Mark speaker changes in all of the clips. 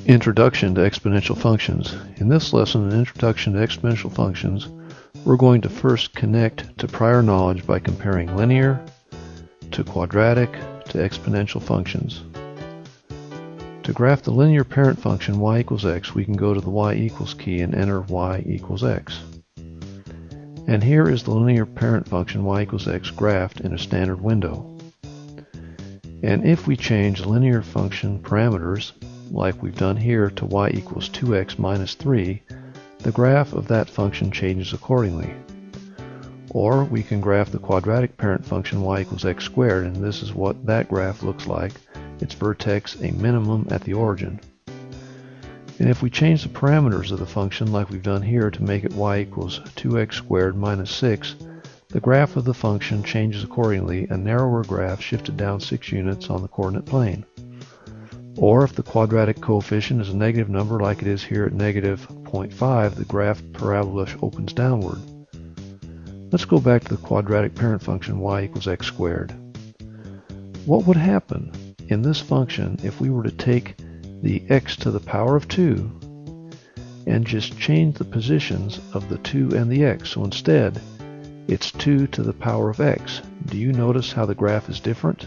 Speaker 1: Introduction to Exponential Functions. In this lesson, an Introduction to Exponential Functions, we're going to first connect to prior knowledge by comparing linear to quadratic to exponential functions. To graph the linear parent function y equals x, we can go to the y equals key and enter y equals x. And here is the linear parent function y equals x graphed in a standard window. And if we change linear function parameters, like we've done here, to y equals 2x minus 3, the graph of that function changes accordingly. Or we can graph the quadratic parent function y equals x squared, and this is what that graph looks like. Its vertex a minimum at the origin. And if we change the parameters of the function like we've done here to make it y equals 2x squared minus 6, the graph of the function changes accordingly, a narrower graph shifted down 6 units on the coordinate plane. Or if the quadratic coefficient is a negative number like it is here at negative 0.5, the graph parabola opens downward. Let's go back to the quadratic parent function y equals x squared. What would happen in this function if we were to take the x to the power of 2 and just change the positions of the 2 and the x? So instead, it's 2 to the power of x. Do you notice how the graph is different?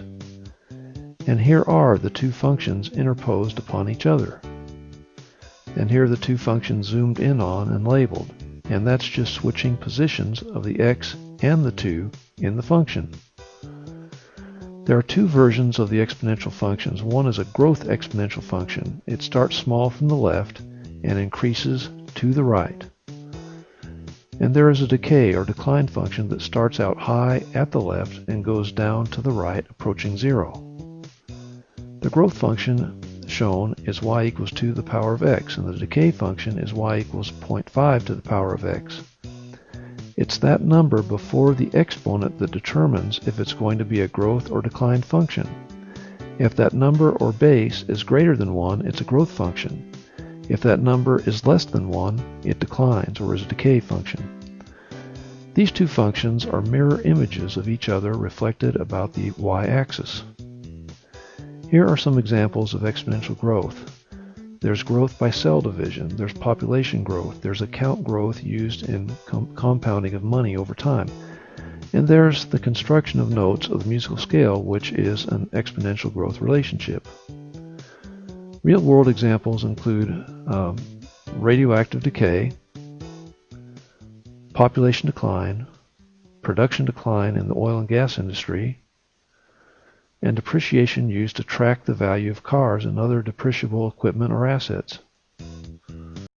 Speaker 1: And here are the two functions interposed upon each other. And here are the two functions zoomed in on and labeled. And that's just switching positions of the x and the 2 in the function. There are two versions of the exponential functions. One is a growth exponential function. It starts small from the left and increases to the right. And there is a decay or decline function that starts out high at the left and goes down to the right, approaching 0. The growth function shown is y equals 2 to the power of x, and the decay function is y equals 0.5 to the power of x. It's that number before the exponent that determines if it's going to be a growth or decline function. If that number or base is greater than 1, it's a growth function. If that number is less than 1, it declines or is a decay function. These two functions are mirror images of each other reflected about the y-axis. Here are some examples of exponential growth. There's growth by cell division, there's population growth, there's account growth used in compounding of money over time, and there's the construction of notes of the musical scale, which is an exponential growth relationship. Real-world examples include radioactive decay, population decline, production decline in the oil and gas industry, and depreciation used to track the value of cars and other depreciable equipment or assets.